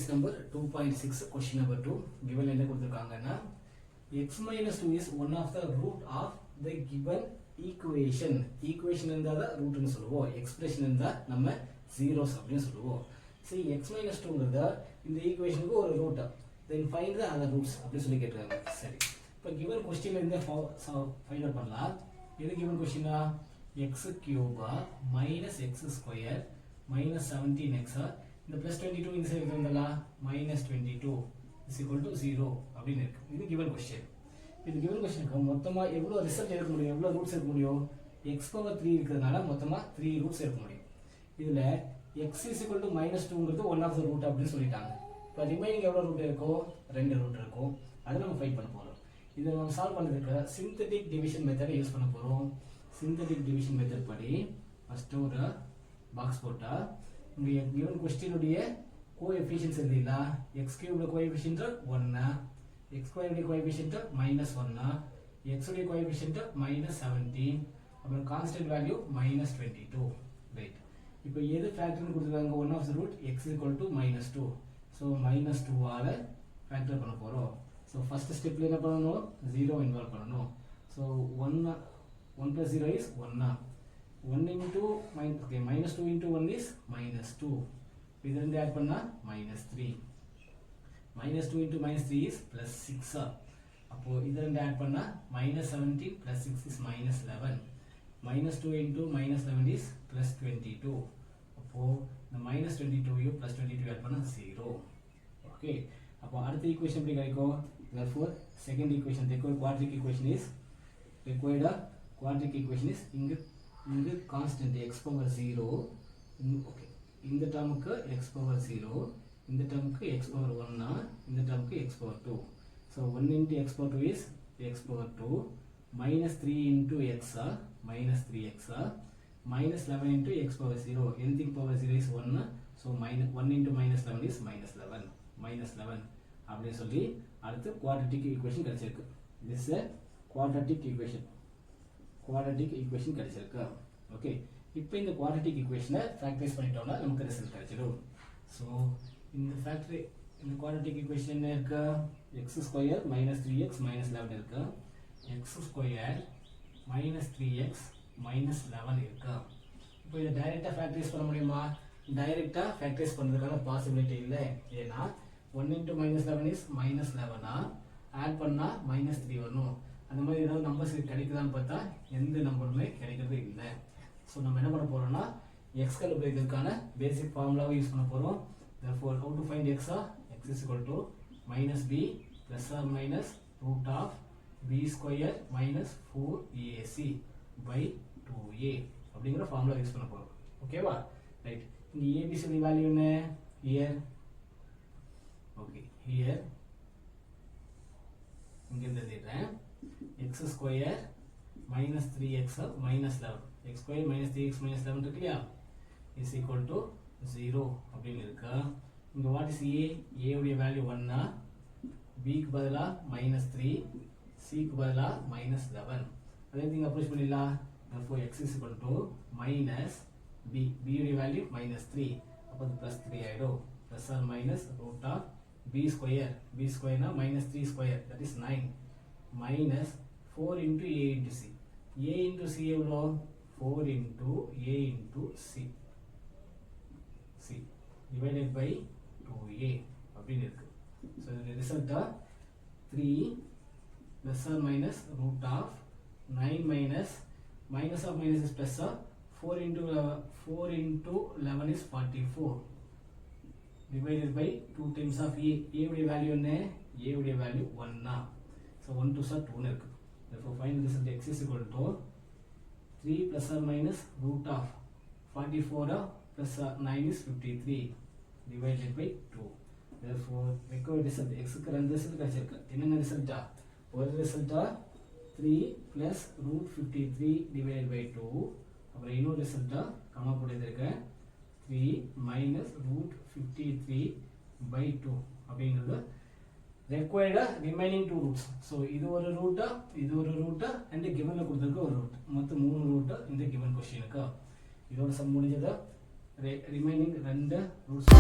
exercise number 2.6 question number 2 given என்ன கொடுத்திருக்காங்கன்னா x minus 2 is one of the root of the given equation இருந்தா தான் ரூட்னு சொல்லுவோம் expression இருந்தா நம்ம zeros அப்படினு சொல்லுவோம் see x minus 2ங்கறத இந்த ஈக்குவேஷனுக்கு ஒரு root then find the other roots அப்படி சொல்லி கேட்றாங்க சரி இப்போ given questionல இந்த ஃபைண்ட் அவுட் பண்ணலாம் இது given questionனா x cube minus x square minus 17x இந்த plus 22 இந்த side வந்தला minus 22 is equal to 0 அப்படினு இருக்கு இது given question இந்த given questionக்கு மொத்தமா எவ்வளவு ரிசல்ட் எடுக்க முடியும் எவ்வளவு ரூட்ஸ் எடுக்க முடியும் x power 3 இருக்குறதுனால மொத்தமா 3 ரூட்ஸ் எடுக்க முடியும் இதுல x is equal to minus 2 ங்கிறது one of the root அப்படி சொல்லிட்டாங்க இப்போ ரிமைனிங் எவ்வளவு ரூட் இருக்கும் ரெண்டு ரூட் இருக்கும் அத நம்ம ஃபைண்ட் பண்ண போறோம் இத நம்ம சால்வ் பண்றதுக்கு சிந்தெடிக் டிவிஷன் மெத்தட் யூஸ் பண்ண போறோம் சிந்தெடிக் டிவிஷன் மெத்தட் படி ஃபர்ஸ்ட் ஒரு பாக்ஸ் போட்டா இங்க given question உடைய கோஎஃபிஷியன்ட்ஸ் எழுதிடா x cube உடைய கோஎஃபிஷியன்ட் 1 x square உடைய கோஎஃபிஷியன்ட் -1 x உடைய கோஎஃபிஷியன்ட் -17 அப்புறம் கான்ஸ்டன்ட் வேல்யூ -22 ரைட் இப்போ எது ஃபேக்டர்னு கொடுத்திருக்காங்க one of the root x -2 so -2 ஆல ஃபேக்டர் பண்ண போறோம் so first stepல என்ன பண்ணனும் 0 இன்வால்வ் பண்ணனும் so 1 plus 0 is 1 1 into minus 2 into 1 is -2 இது ரெண்டு ஆட் பண்ணா -3 -2 into -3 is +6 அப்போ இது ரெண்டு ஆட் பண்ணா -17 + 6 is -11 -2 into -11 is +22 அப்போ இந்த -22 யும் +22 ஆட் பண்ணா 0 ஓகே அப்போ அடுத்த ஈக்குவேஷன் எப்படி கிடைக்கும் therefore second equation required quadratic equation is இங்க கான்ஸ்டன்ட் x power 0 ஓகே இந்த டேர்முக்கு x power 0 இந்த டேர்முக்கு x power 1 இந்த டேர்முக்கு x power 2 so 1 into x power 2 is x power 2 -3 into x -3x -11 into x power 0 anything power 0 is 1 so 1 into -11 is -11 அப்படி சொல்லி அடுத்து quadratic equation கிடைச்சிருக்கு this is a quadratic equation கிடைச்சிருக்கு okay இப்போ இந்த quadratic ஈக்குவேஷனை factorise பண்ணிட்டோம்னா நமக்கு ரிசல்ட் கிடைச்சிடும் சோ இந்த குவாட்ரட்டிக் ஈக்குவேஷன் என்ன இருக்கு x² -3x -11 இருக்கு x² -3x -11 இருக்கு இப்போ இத டைரக்ட்டா ஃபேக்டரைஸ் பண்ண முடியுமா டைரக்ட்டா ஃபேக்டரைஸ் பண்றதுக்கான பாசிபிலிட்டி இல்ல ஏனா 1 into -11 is -11 ஆட் பண்ணா -3 வரணும் அந்த மாதிரி ஏதாவது நம்பர்ஸ் கிடைக்குதான்னு பார்த்தா எந்த நம்பருமே கிடைக்கிறது இல்ல சோ நம்ம என்ன பண்ண போறோம்னா x கண்டுபிடிக்கிறதுக்கான பேசிக் ஃபார்முலாவை யூஸ் பண்ண போறோம் therefore how to find x is equal to -b plus or minus root of b square minus 4ac by 2a அப்படிங்கற ஃபார்முலா யூஸ் பண்ண போறோம் ஓகேவா ரைட் இங்க abc தி வேல்யூ என்ன here okay here இங்க எழுதிறேன் x square minus 3x minus 11 x square minus 3x minus 11 இருக்கு இல்லையா is equal to 0 அப்படினு இருக்கு இங்க what is a உடைய வேல்யூ 1 b க்கு பதிலா -3 c க்கு பதிலா -11 அதே thing அப்ரோச் பண்ணிடலாம் therefore x is equal to minus b உடைய வேல்யூ -3 அப்ப அது +3 ஆயிடும் plus or minus root of b square னா -3 square that is 9 minus 4 into a into c a into c எவ்வளோ 4 into a into c divided by 2a அப்படின்னு இருக்கு so the result 3 plus or minus root of 9 minus of minus is plus 4 into 11 is 44 divided by 2 times of a உடைய value என்ன a உடைய value 1 so 1 to 2 னு இருக்கு therefore find the result x is equal to 3 plus or minus root of 44 plus 9 is 53 divided by 2 therefore required result x க்கு ரெண்டு result கிடைச்சிருக்கு என்னென்ன ரிசல்ட்டா ஒரு ரிசல்ட்டா 3 plus root 53 divided by 2 அப்புறம் இன்னொரு ரிசல்ட்டா கமா போட்டுருக்கேன் 3 minus root 53 by 2 அப்படிங்கிறது required remaining two roots so இது ஒரு ரூட் and given ல கொடுத்திருக்க ஒரு ரூட் மொத்தம் மூணு ரூட் இந்த given questionக்கு இதோட சம் முடிஞ்சது remaining ரெண்டு ரூட்ஸ்